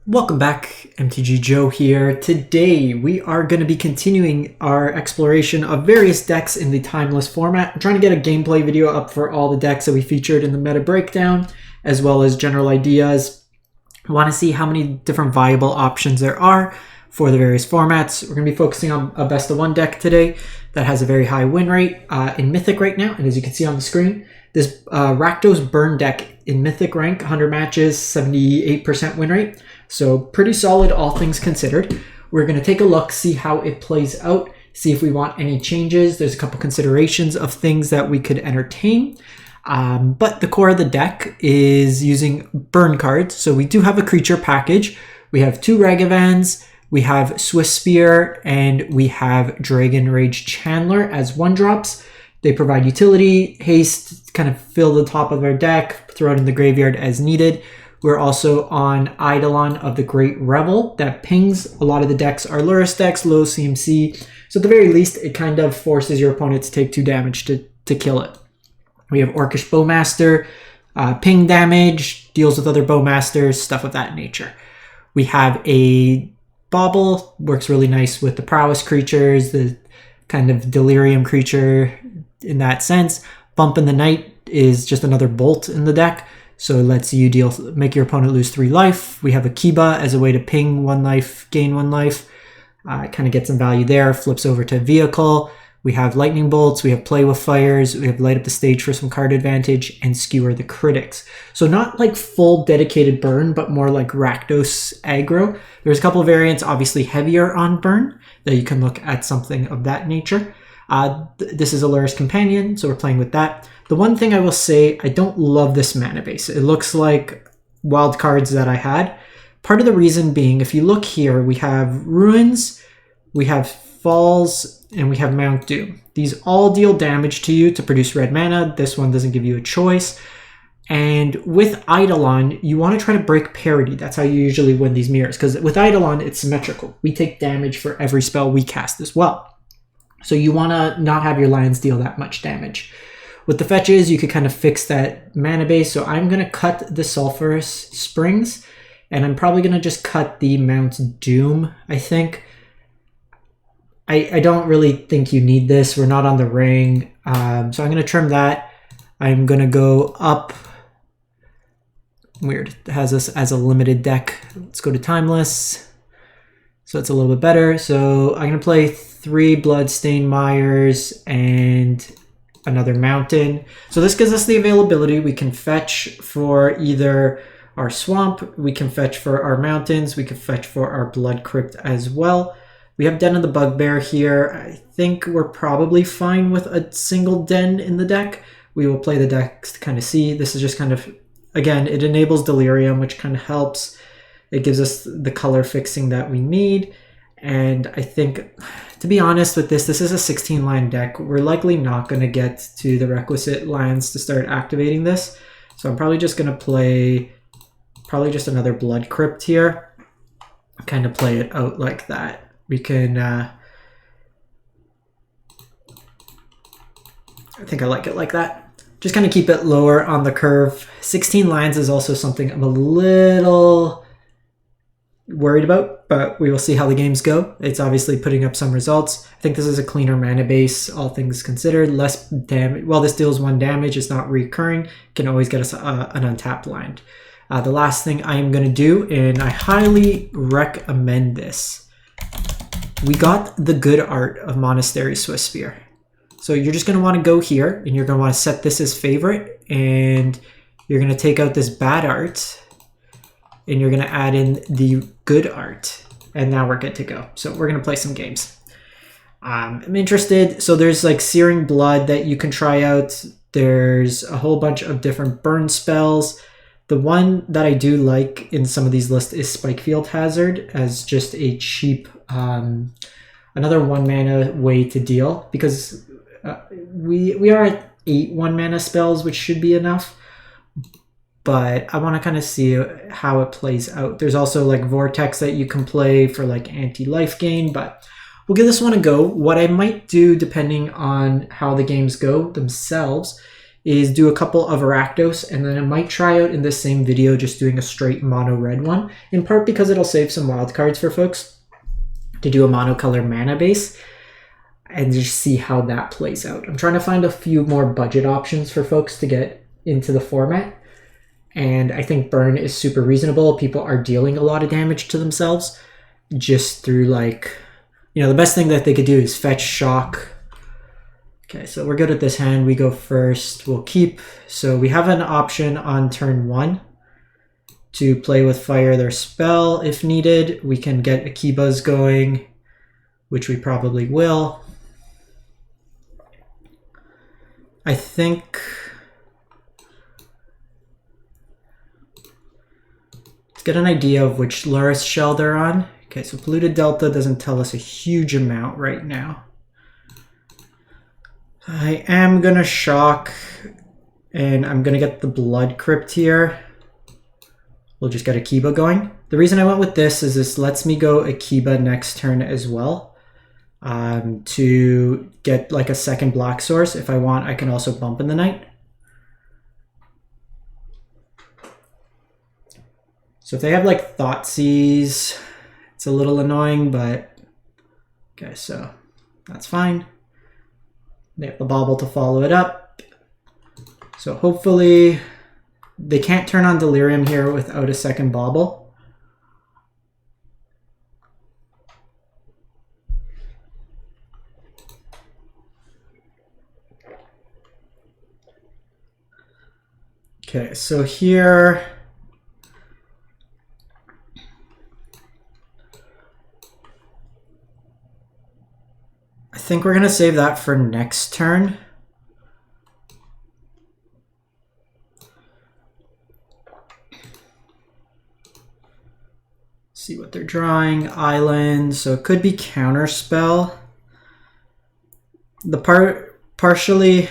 Welcome back, MTG Joe here. Today we are going to be continuing our exploration of various decks in the Timeless format. I'm trying to get a gameplay video up for all the decks that we featured in the meta breakdown, as well as general ideas. I want to see how many different viable options there are for the various formats. We're going to be focusing on a best of one deck today that has a very high win rate in Mythic right now, and as you can see on the screen, this Rakdos burn deck in Mythic rank, 100 matches, 78% win rate. So pretty solid, all things considered. We're going to take a look, see how it plays out, see if we want any changes. There's a couple considerations of things that we could entertain. But the core of the deck is using burn cards. So we do have a creature package. We have 2 Ragavans, we have Swiss Spear, and we have Dragon Rage Chandler as 1-drops. They provide utility, haste, kind of fill the top of our deck, throw it in the graveyard as needed. We're also on Eidolon of the Great Revel that pings. A lot of the decks are Lurrus decks, low CMC. So at the very least, it kind of forces your opponent to take 2 damage to kill it. We have Orcish Bowmaster, ping damage, deals with other Bowmasters, stuff of that nature. We have a Bauble, works really nice with the Prowess creatures, the kind of Delirium creature in that sense. Bump in the Night is just another bolt in the deck. So it lets you make your opponent lose 3 life. We have a Kiba as a way to ping 1 life, gain 1 life. Kind of get some value there. Flips over to Vehicle. We have Lightning Bolts. We have Play with Fires. We have Light Up the Stage for some card advantage. And Skewer the Critics. So not like full dedicated burn, but more like Rakdos aggro. There's a couple of variants, obviously heavier on burn, that you can look at something of that nature. This is a Lurrus Companion, so we're playing with that. The one thing I will say, I don't love this mana base. It looks like wild cards that I had. Part of the reason being, if you look here, we have Ruins, we have Falls, and we have Mount Doom. These all deal damage to you to produce red mana. This one doesn't give you a choice. And with Eidolon, you want to try to break parity. That's how you usually win these mirrors. Because with Eidolon, it's symmetrical. We take damage for every spell we cast as well. So you want to not have your lands deal that much damage. With the fetches, you could kind of fix that mana base. So I'm going to cut the Sulphurous Springs, and I'm probably going to just cut the Mount Doom, I think. I don't really think you need this. We're not on the ring. So I'm going to trim that. I'm going to go up. Weird. It has us as a limited deck. Let's go to Timeless. So it's a little bit better. So I'm going to play 3 Bloodstained Mires and another Mountain. So this gives us the availability. We can fetch for either our Swamp, we can fetch for our Mountains, we can fetch for our Blood Crypt as well. We have Den of the Bugbear here. I think we're probably fine with a single Den in the deck. We will play the decks to kind of see. This is just kind of, again, it enables Delirium, which kind of helps. It gives us the color fixing that we need. And I think, to be honest with this is a 16-line deck. We're likely not going to get to the requisite lands to start activating this. So I'm probably just going to play just another Blood Crypt here. Kind of play it out like that. We can, I think I like it like that. Just kind of keep it lower on the curve. 16 lines is also something I'm a little worried about, but we will see how the games go. It's obviously putting up some results. I think this is a cleaner mana base, all things considered. Less damage. Well, this deals 1 damage. It's not recurring. Can always get us an untapped land. The last thing I am going to do, and I highly recommend this. We got the good art of Monastery Swiss Spear. So you're just going to want to go here, and you're going to want to set this as favorite, and you're going to take out this bad art, and you're going to add in the good art, and now we're good to go. So we're going to play some games. I'm interested. So there's like Searing Blood that you can try out. There's a whole bunch of different burn spells. The one that I do like in some of these lists is Spikefield Hazard as just a cheap, another 1 mana way to deal, because we are at 8 1-mana spells, which should be enough. But I want to kind of see how it plays out. There's also like Vortex that you can play for like anti-life gain, but we'll give this one a go. What I might do, depending on how the games go themselves, is do a couple of Rakdos, and then I might try out in this same video just doing a straight mono red one, in part because it'll save some wild cards for folks to do a monocolor mana base and just see how that plays out. I'm trying to find a few more budget options for folks to get into the format, and I think burn is super reasonable. People are dealing a lot of damage to themselves just through, like, you know, the best thing that they could do is fetch, shock. Okay, so we're good at this hand. We go first. We'll keep. So we have an option on turn 1 to play with fire their spell if needed. We can get Akibas going, which we probably will. I think let's get an idea of which Luris shell they're on. Okay, so polluted delta doesn't tell us a huge amount right now. I am gonna shock, and I'm gonna get the blood crypt here. We'll just get Akiba going. The reason I went with this is this lets me go Akiba next turn as well, to get like a second black source. If I want, I can also bump in the night. So if they have like Thoughtseize, it's a little annoying, but okay, so that's fine. They have the bauble to follow it up. So hopefully they can't turn on Delirium here without a second bauble. Okay, so here I think we're going to save that for next turn. See what they're drawing. Island, so it could be counterspell. Partially,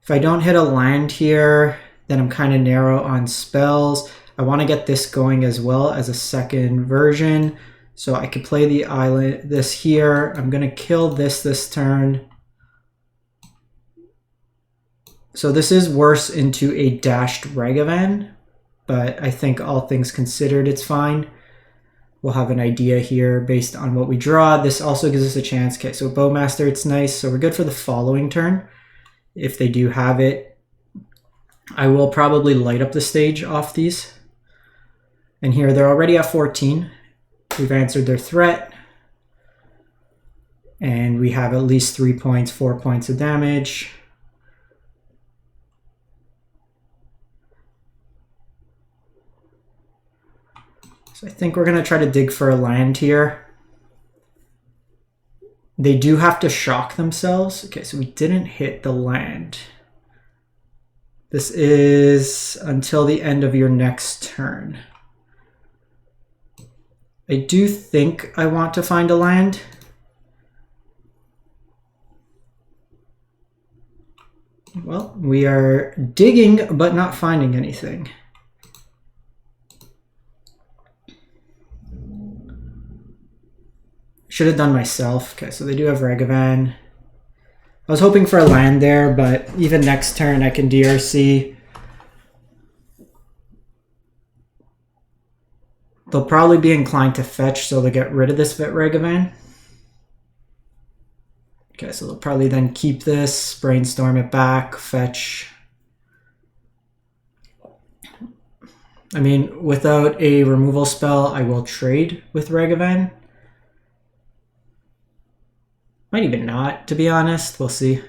if I don't hit a land here, then I'm kind of narrow on spells. I want to get this going as well as a second version. So I could play the island, this here. I'm going to kill this turn. So this is worse into a dashed Ragavan, but I think all things considered, it's fine. We'll have an idea here based on what we draw. This also gives us a chance. Okay, so Bowmaster, it's nice. So we're good for the following turn. If they do have it, I will probably light up the stage off these. And here they're already at 14. We've answered their threat. And we have at least 3 points, 4 points of damage. So I think we're going to try to dig for a land here. They do have to shock themselves. Okay, so we didn't hit the land. This is until the end of your next turn. I do think I want to find a land. Well, we are digging but not finding anything. Should have done myself. Okay, so they do have Ragavan. I was hoping for a land there, but even next turn I can DRC. They'll probably be inclined to fetch, so they'll get rid of this Ragavan. Okay, so they'll probably then keep this, brainstorm it back, fetch. I mean, without a removal spell, I will trade with Ragavan. Might even not, to be honest. We'll see.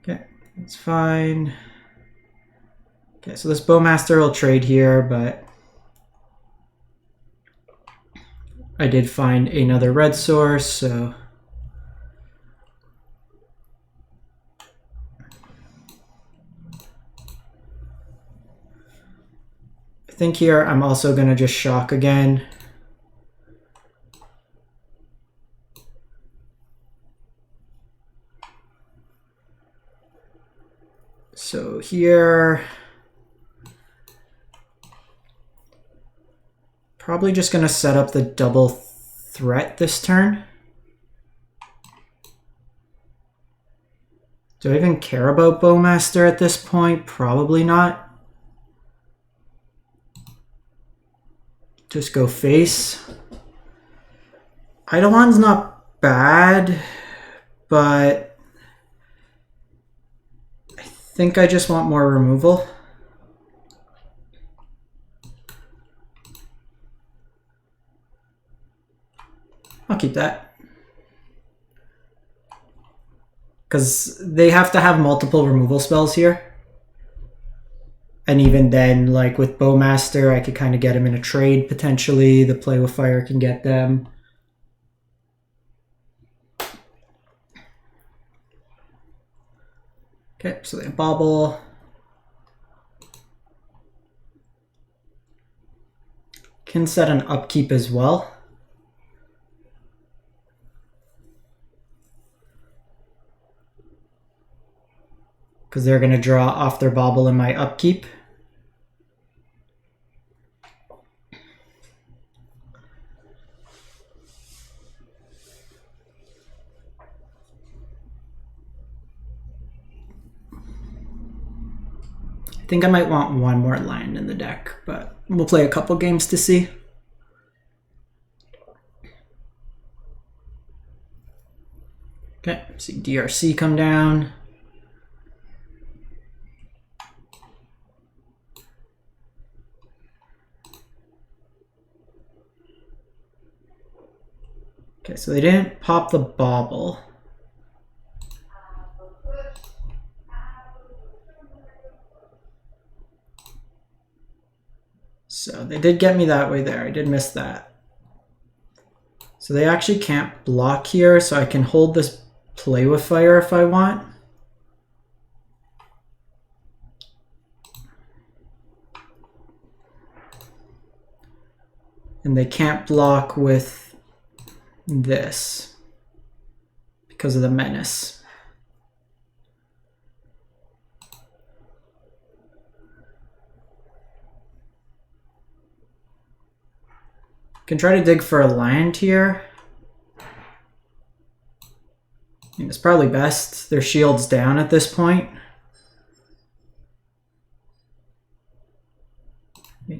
Okay, that's fine. Okay, so this Bowmaster will trade here, but I did find another red source, so I think here I'm also going to just shock again. So here, probably just going to set up the double threat this turn. Do I even care about Bowmaster at this point? Probably not. Just go face. Eidolon's not bad, but I think I just want more removal. I'll keep that. Because they have to have multiple removal spells here. And even then, like with Bowmaster, I could kind of get him in a trade potentially. The Play with Fire can get them. Okay, so they bobble. Can set an upkeep as well. Because they're going to draw off their bobble in my upkeep. I think I might want one more land in the deck, but we'll play a couple games to see. Okay, see DRC come down. Okay, so they didn't pop the bobble. So they did get me that way there. I did miss that. So they actually can't block here, so I can hold this Play with Fire if I want. And they can't block with this because of the Menace. Can try to dig for a land here. I mean, it's probably best. Their shield's down at this point.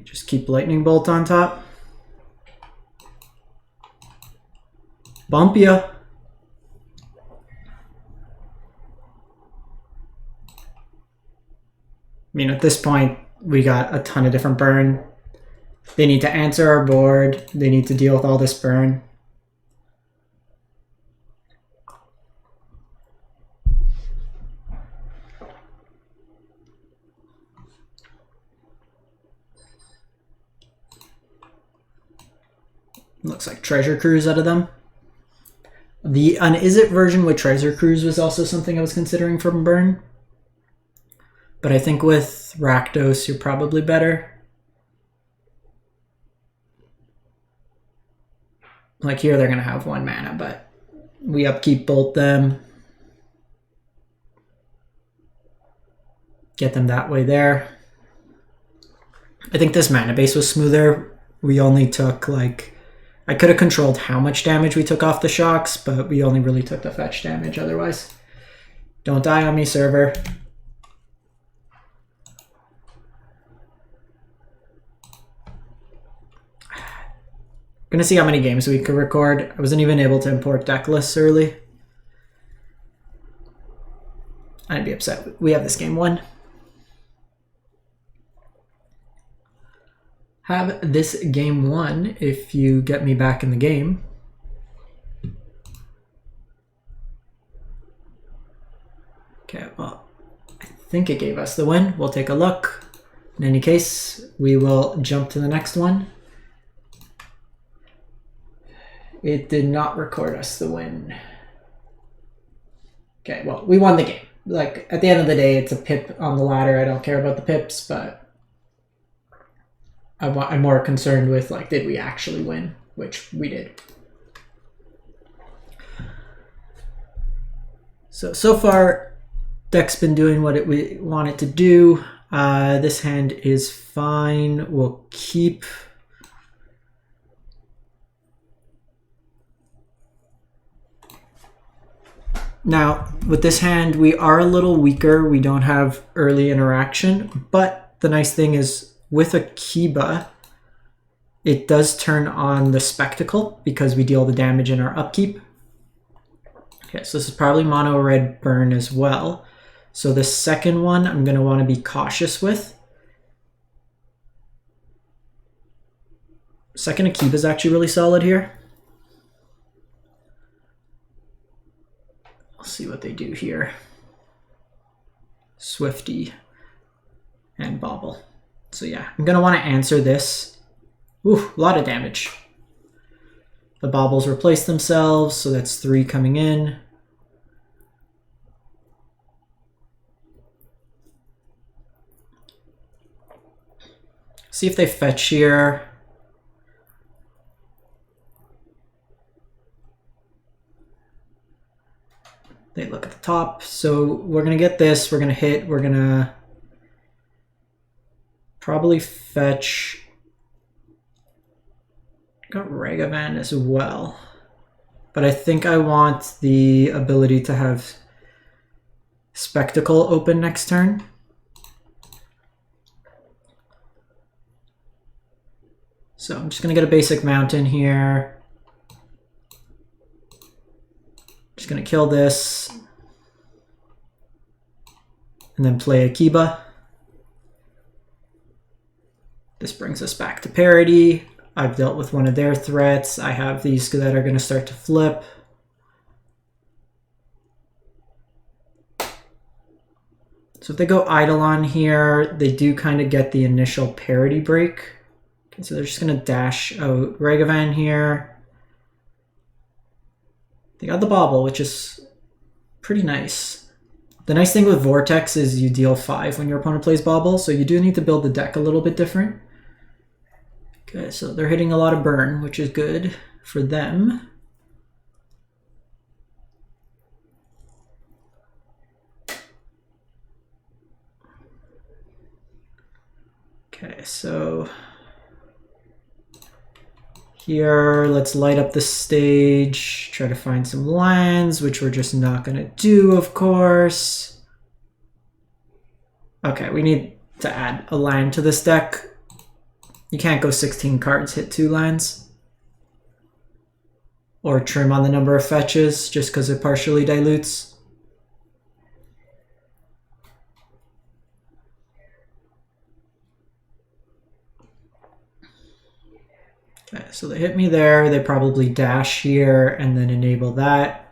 Just keep Lightning Bolt on top. Bump ya. I mean, at this point, we got a ton of different burn. They need to answer our board. They need to deal with all this burn. Looks like Treasure Cruise out of them. The Is-It version with Treasure Cruise was also something I was considering from burn. But I think with Rakdos, you're probably better. Like here, they're going to have 1 mana, but we upkeep bolt them. Get them that way there. I think this mana base was smoother. We only took like... I could have controlled how much damage we took off the shocks, but we only really took the fetch damage otherwise. Don't die on me, server. Gonna see how many games we could record. I wasn't even able to import deck lists early. I'd be upset. We have this game won. Have this game won if you get me back in the game. Okay, well, I think it gave us the win. We'll take a look. In any case, we will jump to the next one. It did not record us the win. Okay, well, we won the game. Like, at the end of the day, it's a pip on the ladder. I don't care about the pips, but I'm more concerned with, like, did we actually win? Which we did. So far, deck's been doing what we want it to do. This hand is fine. We'll keep... Now, with this hand, we are a little weaker. We don't have early interaction, but the nice thing is with a Kiba, it does turn on the Spectacle because we deal the damage in our upkeep. Okay, so this is probably mono red burn as well. So the second one I'm going to want to be cautious with. Second Akiba is actually really solid here. I'll see what they do here. Swifty and Bobble. So yeah, I'm going to want to answer this. Ooh, a lot of damage. The Bobbles replace themselves, so that's 3 coming in. See if they fetch here. They look at the top. So we're going to get this. We're going to hit. We're going to probably fetch. Got Ragavan as well. But I think I want the ability to have Spectacle open next turn. So I'm just going to get a basic mountain here. Just going to kill this. And then play Akiba. This brings us back to parity. I've dealt with one of their threats. I have these that are going to start to flip. So if they go Eidolon here, they do kind of get the initial parity break. Okay, so they're just going to dash out Ragavan here. They got the Bobble, which is pretty nice. The nice thing with Vortex is you deal 5 when your opponent plays Bobble, so you do need to build the deck a little bit different. Okay, so they're hitting a lot of burn, which is good for them. Okay, so here, let's light up the stage, try to find some lands, which we're just not going to do, of course. Okay, we need to add a land to this deck. You can't go 16 cards, hit 2 lands. Or trim on the number of fetches just because it partially dilutes. Okay, so they hit me there. They probably dash here and then enable that.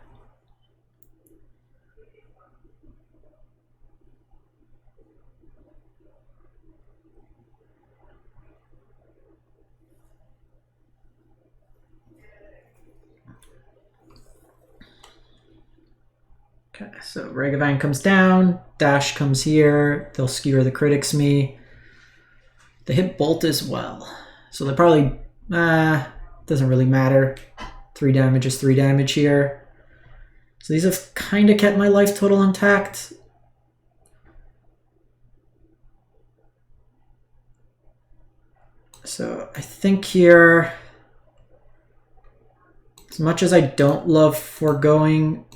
Okay, so Ragavan comes down, dash comes here, they'll skewer the critics me. They hit Bolt as well. So they probably, doesn't really matter. 3 damage is 3 damage here. So these have kind of kept my life total intact. So I think here, as much as I don't love foregoing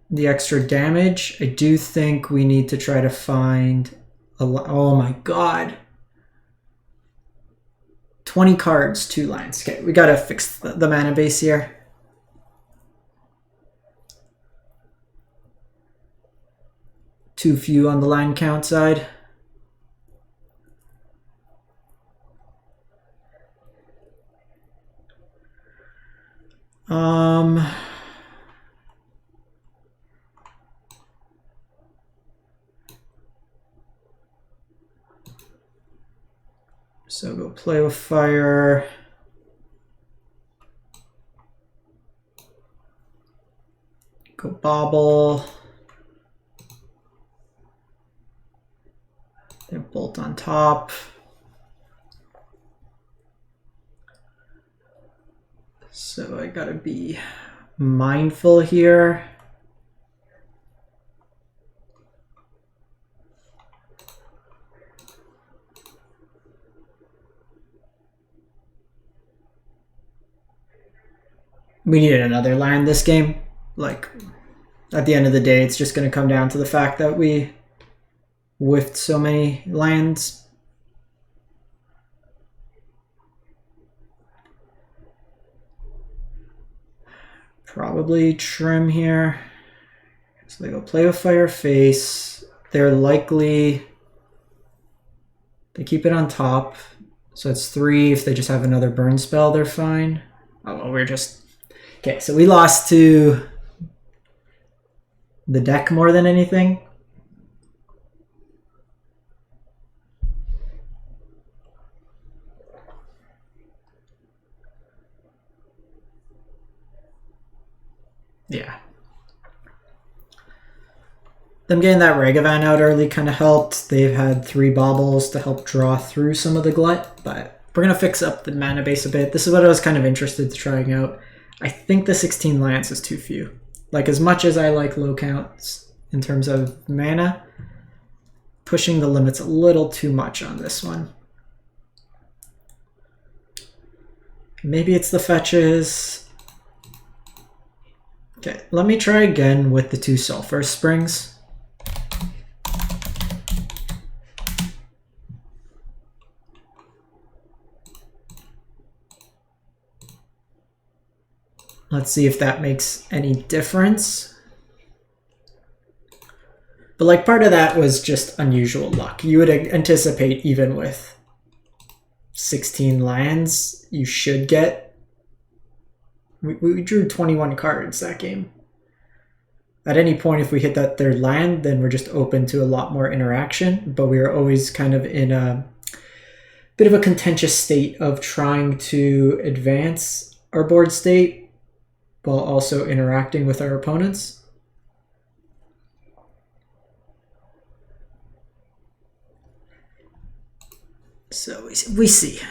the extra damage, I do think we need to try to find a oh my god. 20 cards, 2 lines. Okay, we gotta fix the mana base here. Too few on the line count side. So go play with fire. Go Bobble. Then Bolt on top. So I gotta be mindful here. We needed another land this game. like, at the end of the day, it's just going to come down to the fact that we whiffed so many lands. Probably trim here. So they go play with fire face. They're likely, they keep it on top. So it's 3. If they just have another burn spell, they're fine. Oh, well, we're just, okay, so we lost to the deck more than anything. Yeah. Them getting that Ragavan out early kind of helped. They've had 3 baubles to help draw through some of the glut, but we're going to fix up the mana base a bit. This is what I was kind of interested in trying out. I think the 16 lands is too few. Like, as much as I like low counts in terms of mana, pushing the limits a little too much on this one. Maybe it's the fetches. Okay, let me try again with the 2 Sulfur Springs. Let's see if that makes any difference. But like, part of that was just unusual luck. You would anticipate even with 16 lands, you should get... We drew 21 cards that game. At any point, if we hit that 3rd land, then we're just open to a lot more interaction. But we were always kind of in a bit of a contentious state of trying to advance our board state while also interacting with our opponents. So we see.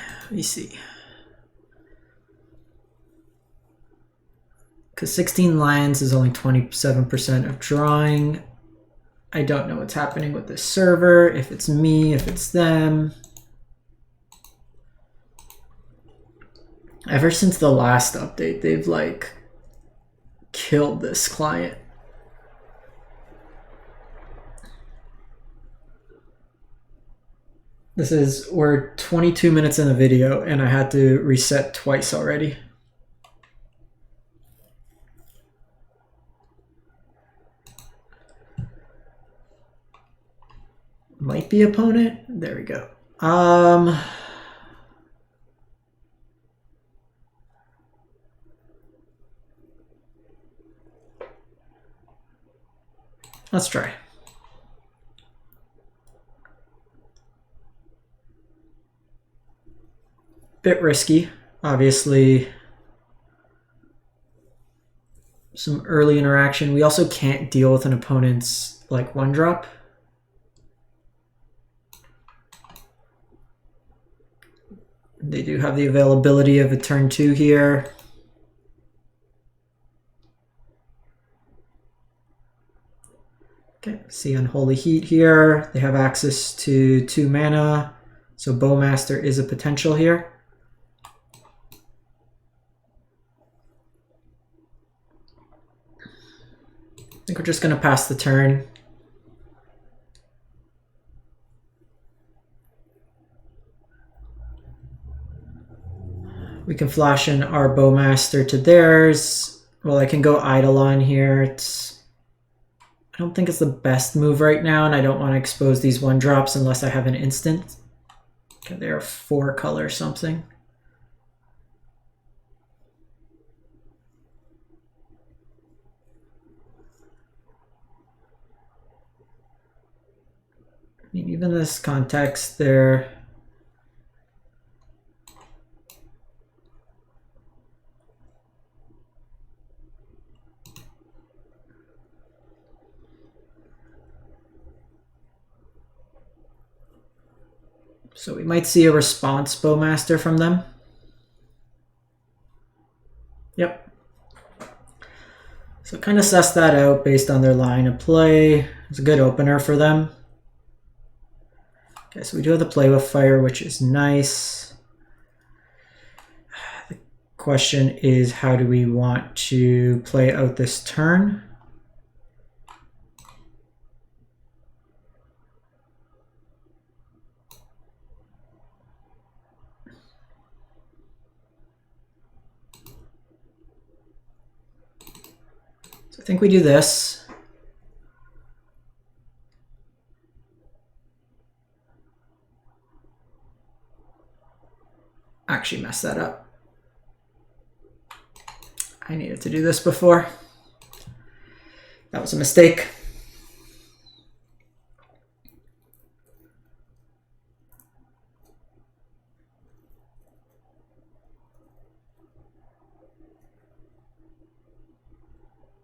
Because 16 lands is only 27% of drawing. I don't know what's happening with this server, if it's me, if it's them. Ever since the last update, they've like killed this client. We're 22 minutes in the video and I had to reset twice already. Might be opponent. There we go. Let's try. Bit risky, obviously. Some early interaction. We also can't deal with an opponent's like 1-drop. They do have the availability of a turn 2 here. Okay, see Unholy Heat here. They have access to 2 mana, so Bowmaster is a potential here. I think we're just going to pass the turn. We can flash in our Bowmaster to theirs. Well, I can go Eidolon here. I don't think it's the best move right now, and I don't want to expose these 1-drops unless I have an instant. Okay, they're a 4-color something. I mean, even in this context, they're... So we might see a response Bowmaster from them. Yep. So kind of suss that out based on their line of play. It's a good opener for them. Okay, so we do have the play with fire, which is nice. The question is, how do we want to play out this turn? So I think we do this. Actually messed that up. I needed to do this before. That was a mistake.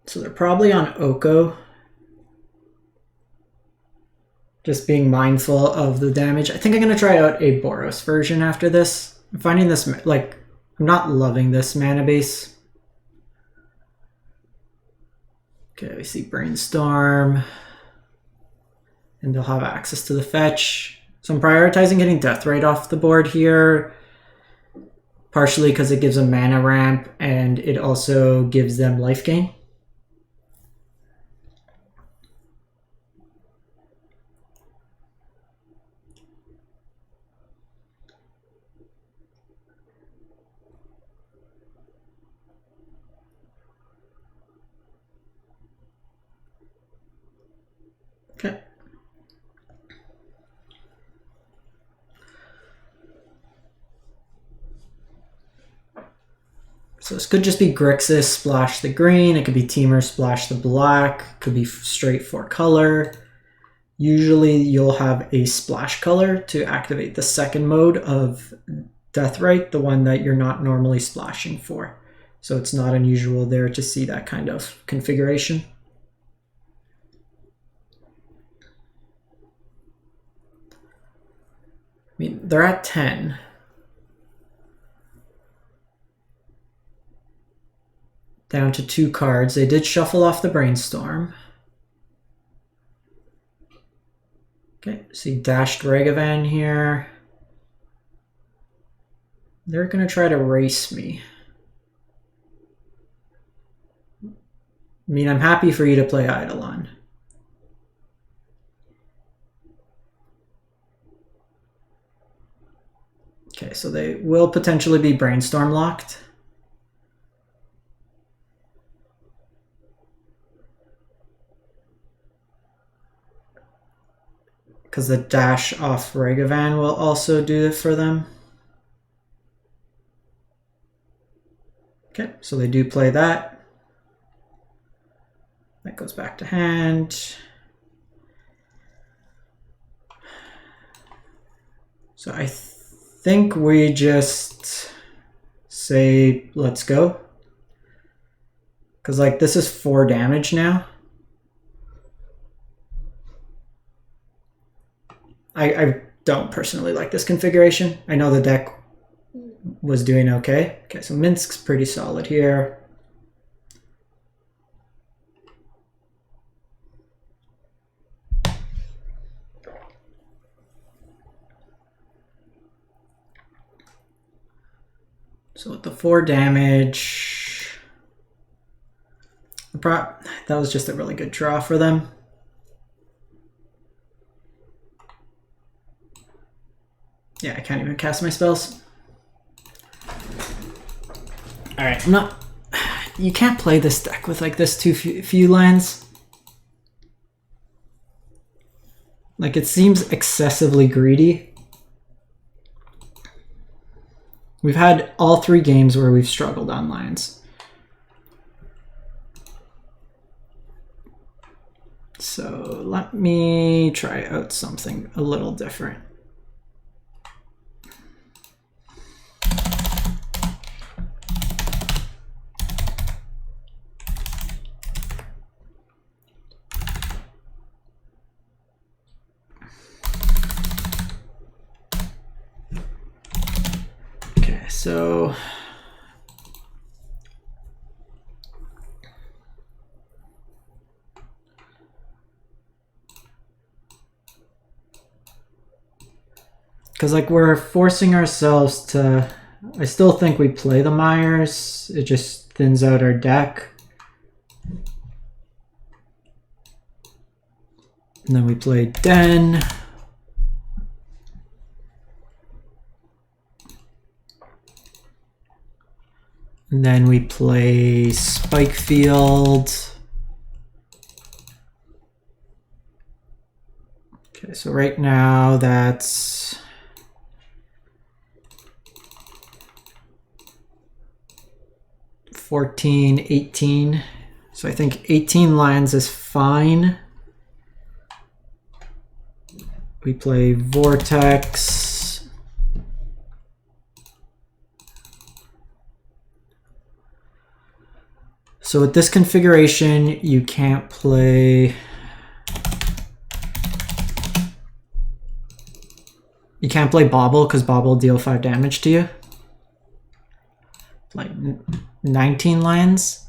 So they're probably on Oko. Just being mindful of the damage. I think I'm going to try out a Boros version after this. I'm finding this, like, I'm not loving this mana base. Okay, we see Brainstorm. And they'll have access to the fetch. So I'm prioritizing getting Deathrite off the board here. Partially because it gives a mana ramp and it also gives them life gain. Okay. So this could just be Grixis, splash the green. It could be Teamer, splash the black. It could be straight 4-color. Usually you'll have a splash color to activate the second mode of Deathrite, the one that you're not normally splashing for. So it's not unusual there to see that kind of configuration. I mean, they're at 10. Down to 2 cards. They did shuffle off the Brainstorm. Okay, see dashed Ragavan here. They're going to try to race me. I mean, I'm happy for you to play Eidolon. Okay, so they will potentially be Brainstorm locked. Because the dash off Ragavan will also do it for them. Okay, so they do play that. That goes back to hand. So I think we just say, let's go. Because like this is 4 damage now. I don't personally like this configuration. I know the deck was doing okay. Okay, so Minsk's pretty solid here. So with the 4 damage, that was just a really good draw for them. Yeah, I can't even cast my spells. All right, you can't play this deck with like this too few lands. Like it seems excessively greedy. We've had all 3 games where we've struggled on lands. So let me try out something a little different. So because like we're forcing ourselves to I still think we play the Myers. It just thins out our deck. And then we play Den. And then we play Spikefield. Okay, so right now that's $14, $18. So I think 18 lands is fine. We play Vortex. So with this configuration, you can't play... You can't play Bobble because Bobble will deal 5 damage to you. Like 19 lands.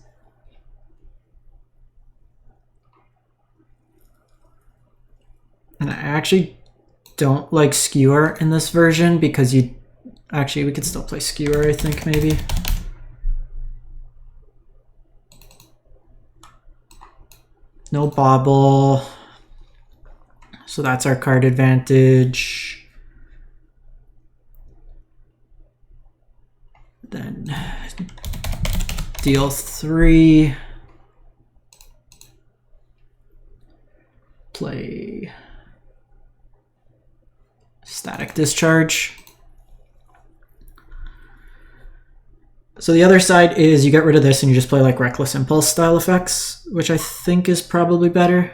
And I actually don't like Skewer in this version because you... Actually, we could still play Skewer, I think, maybe. No Bobble. So that's our card advantage. Then deal 3. Play Static Discharge. So the other side is you get rid of this and you just play like Reckless Impulse style effects, which I think is probably better.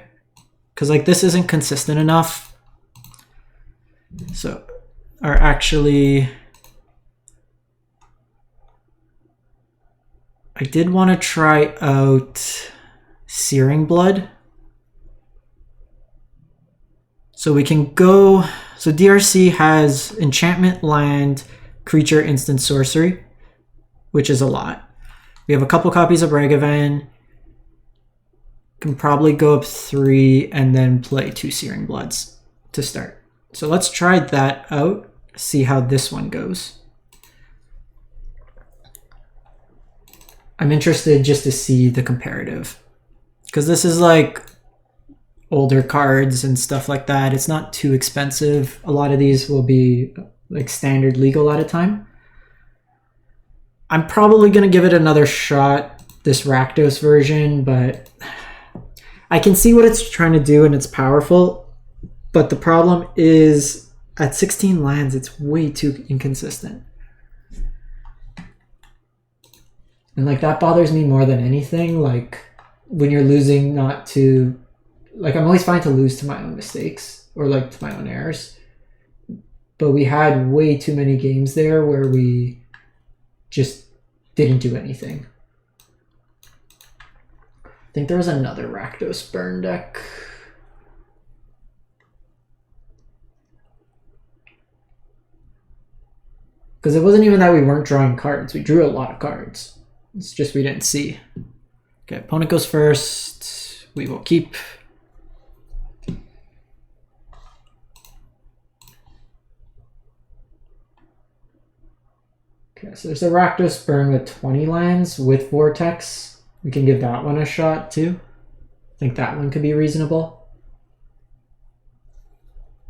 Because like this isn't consistent enough. So, or actually, I did want to try out Searing Blood. So we can go, so DRC has enchantment, land, creature, instant, sorcery, which is a lot. We have a couple copies of Ragavan. Can probably go up 3 and then play 2 Searing Bloods to start. So let's try that out, see how this one goes. I'm interested just to see the comparative. Because this is like older cards and stuff like that. It's not too expensive. A lot of these will be like standard legal at a time. I'm probably going to give it another shot, this Rakdos version, but I can see what it's trying to do and it's powerful. But the problem is at 16 lands, it's way too inconsistent. And like that bothers me more than anything. Like when you're losing not to, like I'm always fine to lose to my own mistakes or like to my own errors. But we had way too many games there where we just didn't do anything. I think there was another Rakdos burn deck. Because it wasn't even that we weren't drawing cards. We drew a lot of cards. It's just we didn't see. Okay, opponent goes first. We will keep. Okay, so there's a Rakdos burn with 20 lands with Vortex. We can give that one a shot too. I think that one could be reasonable.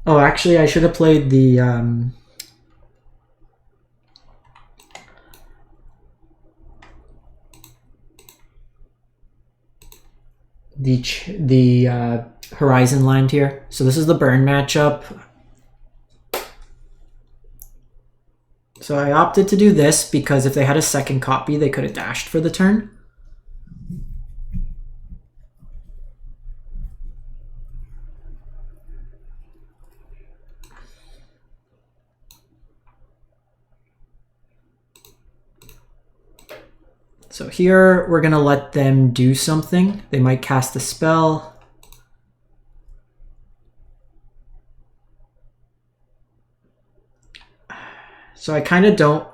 Oh, actually, I should have played the Horizon land here. So this is the burn matchup. So I opted to do this because if they had a second copy, they could have dashed for the turn. So here we're going to let them do something. They might cast a spell. So I kind of don't...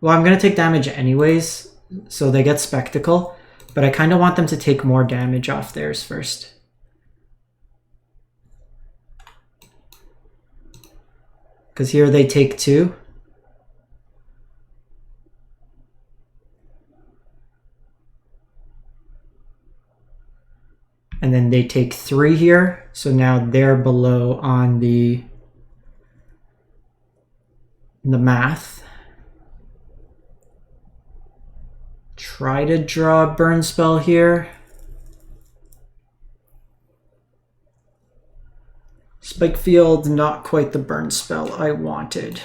Well, I'm going to take damage anyways, so they get Spectacle. But I kind of want them to take more damage off theirs first. Because here they take 2. and then they take 3 here. So now they're below on the math. Try to draw a burn spell here. Spike Field, not quite the burn spell I wanted.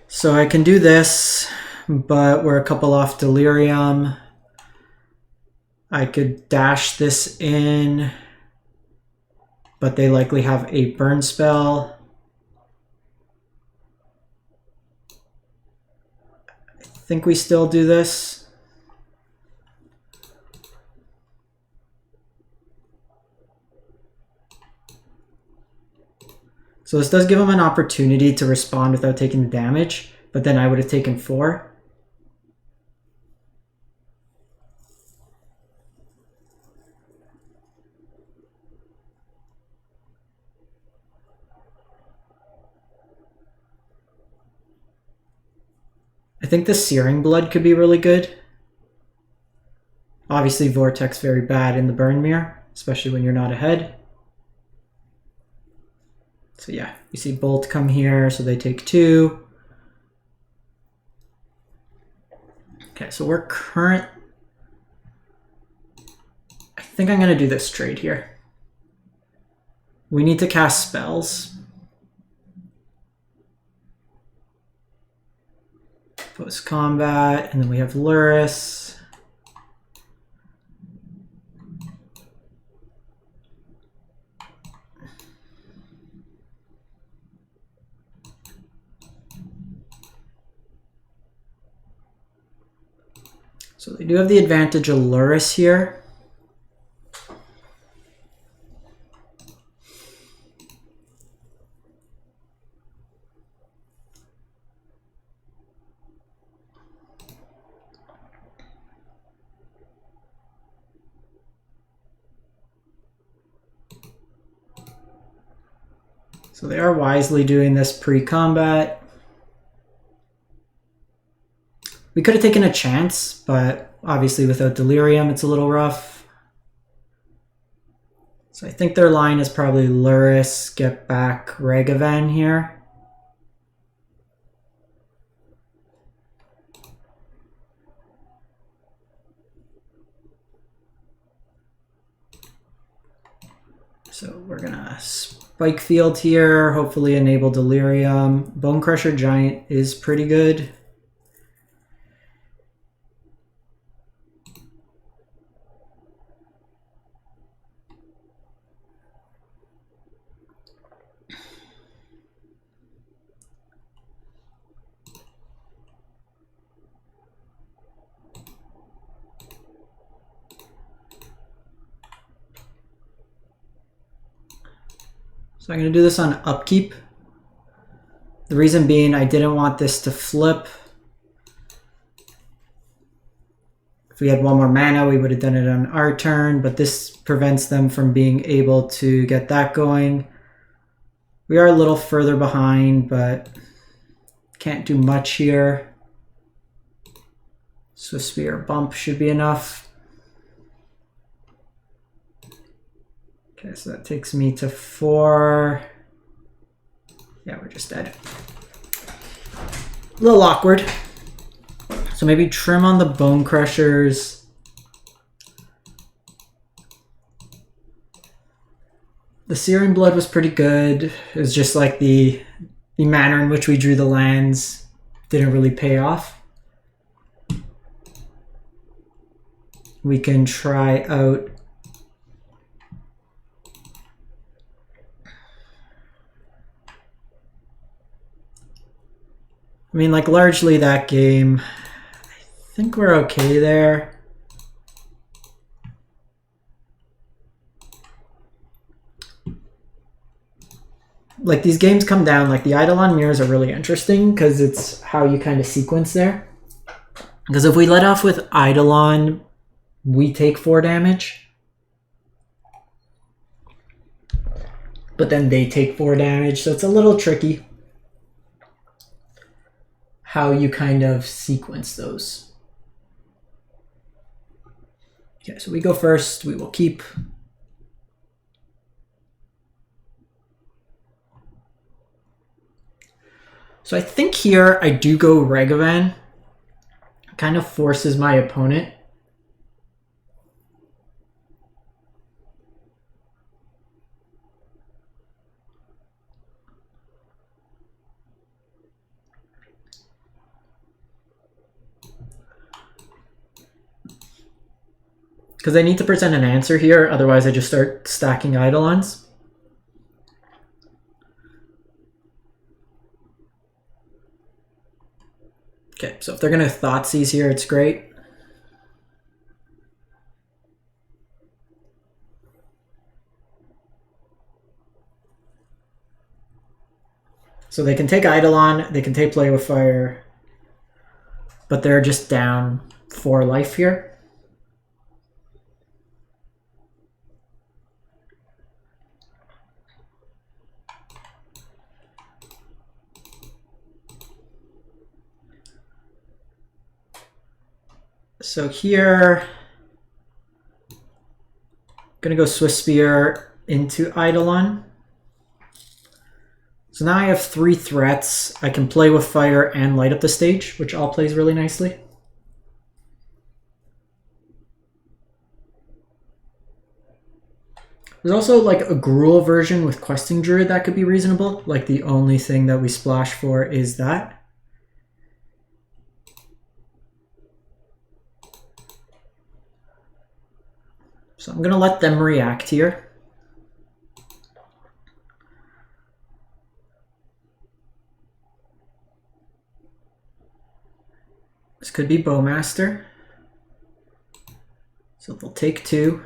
So I can do this, but we're a couple off Delirium. I could dash this in, but they likely have a burn spell. I think we still do this. So this does give him an opportunity to respond without taking the damage, but then I would have taken 4. I think the Searing Blood could be really good. Obviously Vortex very bad in the Burn Mirror, especially when you're not ahead. So yeah, you see Bolt come here, so they take 2. Okay, so we're current. I think I'm gonna do this trade here. We need to cast spells. Post combat, and then we have Luris. So they do have the advantage of Luris here. So they are wisely doing this pre-combat. We could have taken a chance, but obviously without Delirium, it's a little rough. So I think their line is probably Luris, get back Ragavan here. So we're gonna Spike Field here, hopefully enable Delirium. Bone Crusher Giant is pretty good. So I'm going to do this on upkeep. The reason being I didn't want this to flip. If we had 1 more mana, we would have done it on our turn, but this prevents them from being able to get that going. We are a little further behind, but can't do much here. Swift Spear bump should be enough. Okay, so that takes me to 4. Yeah, we're just dead. A little awkward. So maybe trim on the Bone Crushers. The Searing Blood was pretty good. It was just like the manner in which we drew the lands didn't really pay off. We can try out I mean, like, largely that game, I think we're okay there. Like, these games come down, like, the Eidolon mirrors are really interesting because it's how you kind of sequence there. Because if we let off with Eidolon, we take 4 damage. But then they take 4 damage, so it's a little tricky how you kind of sequence those. Okay, so we go first. We will keep. So I think here I do go Ragavan. Kind of forces my opponent. Because I need to present an answer here, otherwise I just start stacking Eidolons. Okay, so if they're going to Thoughtseize here, it's great. So they can take Eidolon, they can take Play with Fire, but they're just down 4 life here. So here, I'm gonna go Swiss Spear into Eidolon. So now I have 3 threats. I can play with fire and light up the stage, which all plays really nicely. There's also like a Gruul version with Questing Druid that could be reasonable. Like the only thing that we splash for is that. So I'm gonna let them react here. This could be Bowmaster. So they'll take 2.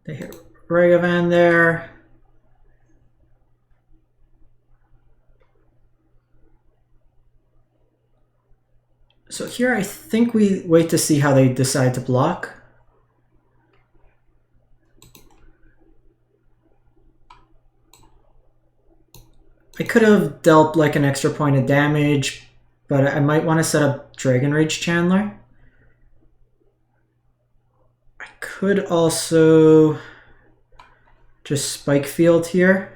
They hit Ragavan there. So here I think we wait to see how they decide to block. I could have dealt like an extra point of damage, but I might want to set up Dragon Rage Chandler. I could also just Spike Field here.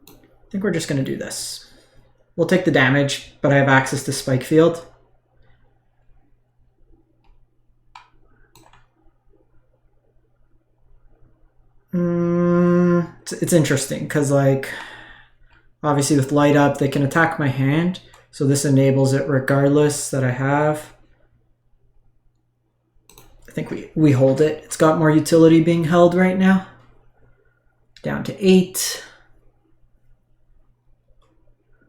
I think we're just going to do this. We'll take the damage, but I have access to Spike Field. It's interesting because, like, obviously with Light Up, they can attack my hand. So this enables it regardless that I have. I think we hold it. It's got more utility being held right now. Down to 8.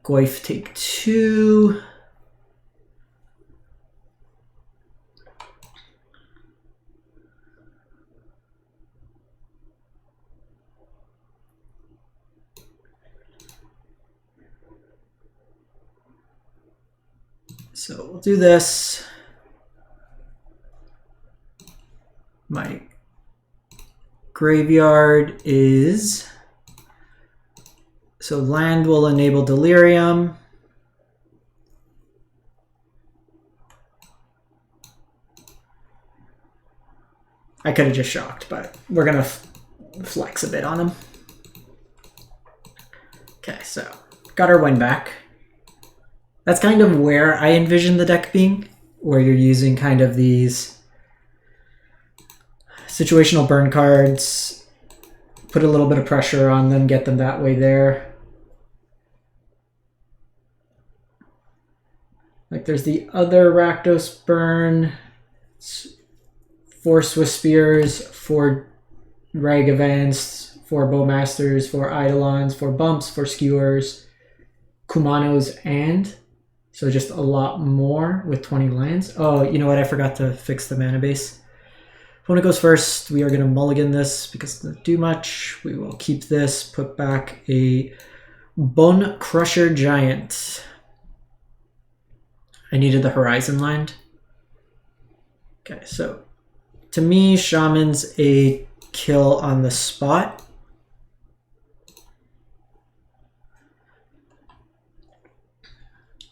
Goyf take 2. So we'll do this. My graveyard is... So land will enable Delirium. I could have just shocked, but we're going to flex a bit on him. Okay, so got our win back. That's kind of where I envision the deck being, where you're using kind of these situational burn cards, put a little bit of pressure on them, get them that way there. Like there's the other Rakdos burn, 4 Swiss Spears, 4 Ragavans, 4 Bowmasters, 4 Eidolons, 4 Bumps, 4 Skewers, Kumanos, and so just a lot more with 20 lands. Oh, you know what? I forgot to fix the mana base. Opponent goes first. We are going to mulligan this because it doesn't do much. We will keep this, put back a Bone Crusher Giant. I needed the Horizon land. Okay, so to me, Shaman's a kill on the spot.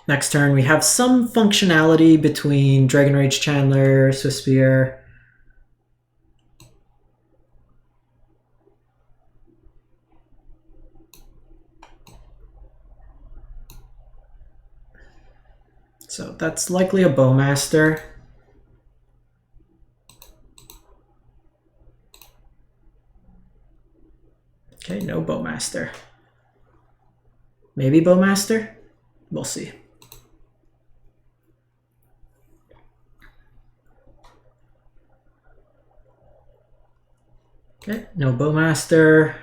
Next turn, we have some functionality between Dragon Rage Chandler, Swiss Spear. So that's likely a Bowmaster. Okay, no Bowmaster. Maybe Bowmaster? We'll see. Okay, no Bowmaster.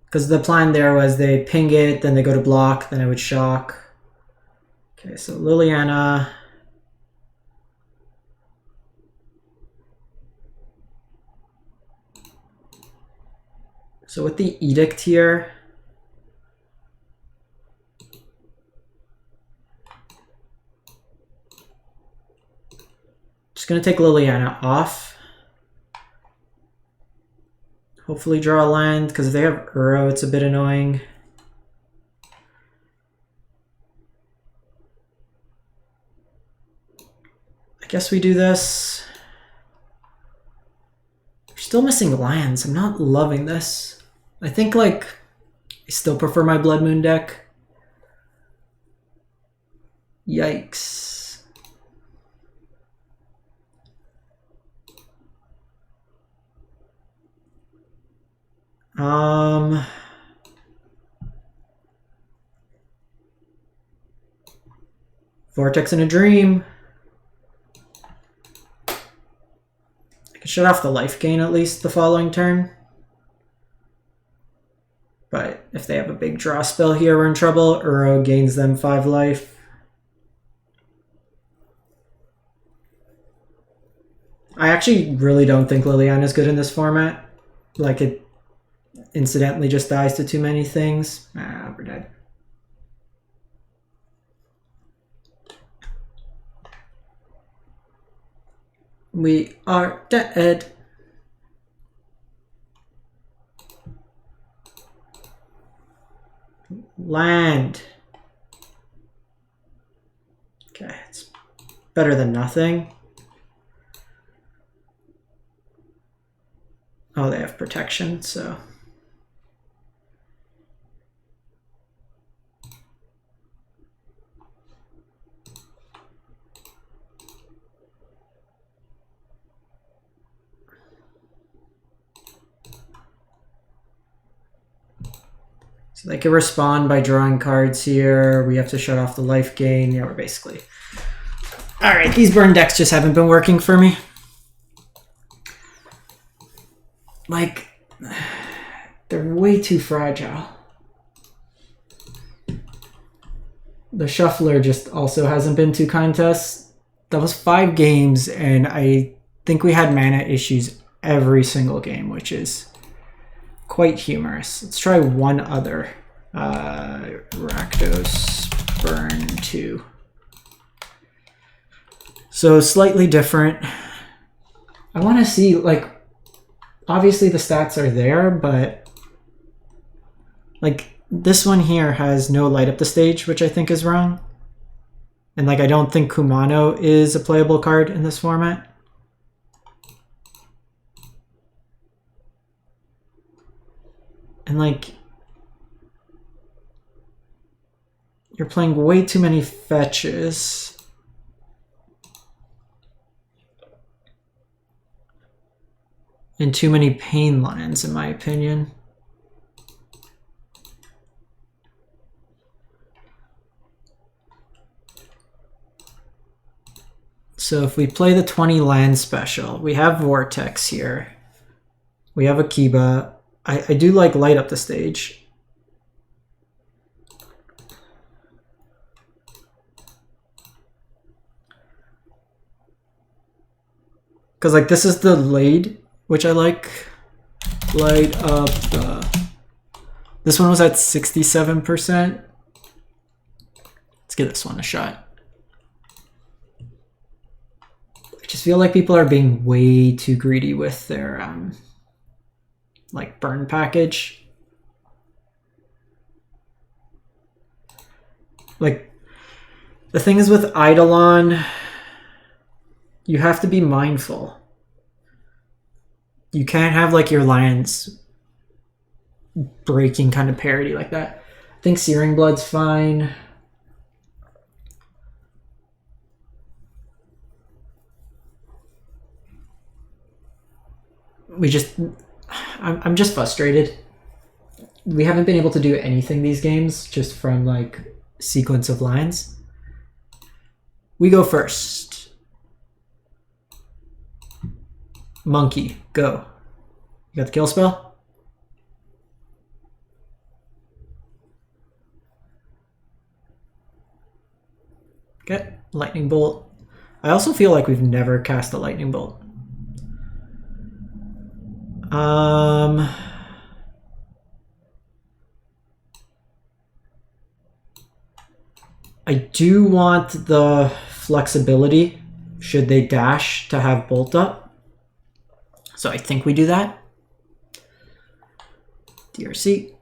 Because the plan there was they ping it, then they go to block, then I would shock. Okay, so Liliana. So with the Edict here, just going to take Liliana off. Hopefully draw a land, because if they have Uro, it's a bit annoying. I guess we do this. We're still missing lands. I'm not loving this. I think, like, I still prefer my Blood Moon deck. Yikes. Vortex in a Dream. I can shut off the life gain at least the following turn. But if they have a big draw spell here, we're in trouble. Uro gains them 5 life. I actually really don't think Liliana is good in this format. Like, it incidentally just dies to too many things. Ah, we're dead. We are dead. Land. Okay, it's better than nothing. Oh, they have protection, so. So they can respond by drawing cards here. We have to shut off the life gain. Yeah, we're basically... Alright, these burn decks just haven't been working for me. Like, they're way too fragile. The Shuffler just also hasn't been too kind to us. That was 5 games, and I think we had mana issues every single game, which is quite humorous. Let's try one other. Rakdos, burn 2. So slightly different. I want to see, like, obviously the stats are there, but like this one here has no light up the stage, which I think is wrong. And like, I don't think Kumano is a playable card in this format. And like, you're playing way too many fetches. And too many pain lands, in my opinion. So if we play the 20 land special, we have Vortex here. We have Akiba. I do like light up the stage. Because like this is the laid, which I like. Light up the... This one was at 67%. Let's give this one a shot. I just feel like people are being way too greedy with their like burn package. Like, the thing is with Eidolon, you have to be mindful. You can't have like your lands breaking kind of parity like that. I think Searing Blood's fine. I'm just frustrated. We haven't been able to do anything these games just from like sequence of lines. We go first. Monkey, go. You got the kill spell? Okay, lightning bolt. I also feel like we've never cast a lightning bolt. I do want the flexibility should they dash to have bolt up. So I think we do that. DRC.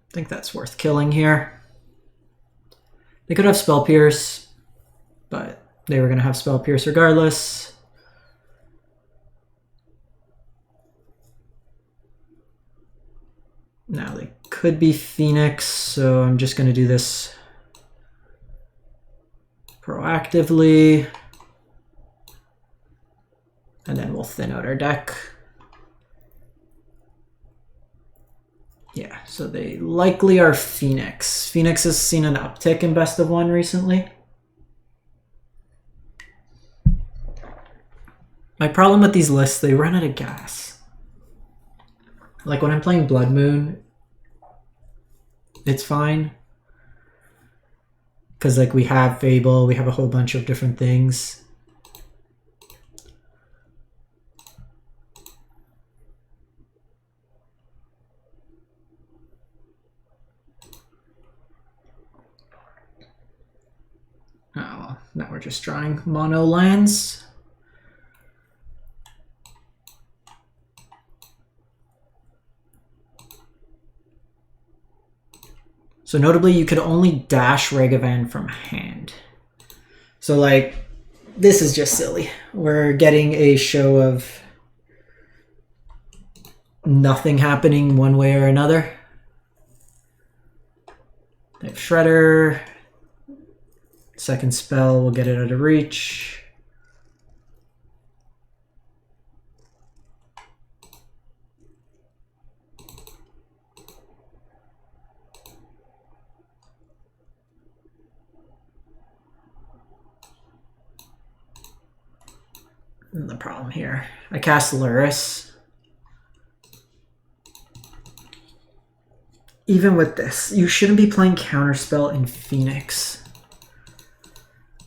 I think that's worth killing here. They could have Spell Pierce, but they were going to have Spell Pierce regardless. Now they could be Phoenix, so I'm just going to do this proactively. And then we'll thin out our deck. Yeah, so they likely are Phoenix. Phoenix has seen an uptick in best of one recently. My problem with these lists, they run out of gas. Like when I'm playing Blood Moon, it's fine. Because like we have Fable, we have a whole bunch of different things. Oh, well, now we're just drawing mono lands. So notably, you could only dash Ragavan from hand. So like, this is just silly. We're getting a show of nothing happening one way or another. They have Shredder. Second spell, we'll get it out of reach. And the problem here, I cast Luris. Even with this, you shouldn't be playing Counterspell in Phoenix.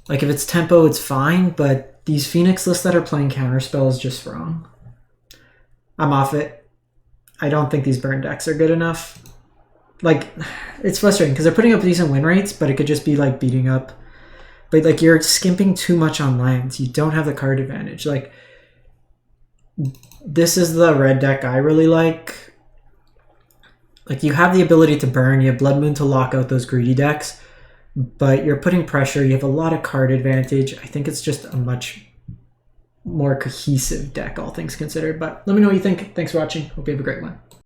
Like if it's tempo, it's fine, but these Phoenix lists that are playing Counterspell is just wrong. I'm off it. I don't think these burn decks are good enough. Like, it's frustrating because they're putting up decent win rates, but it could just be like beating up. But like you're skimping too much on lands. You don't have the card advantage. Like, this is the red deck I really like. Like you have the ability to burn, you have Blood Moon to lock out those greedy decks. But you're putting pressure, you have a lot of card advantage. I think it's just a much more cohesive deck, all things considered. But let me know what you think. Thanks for watching. Hope you have a great one.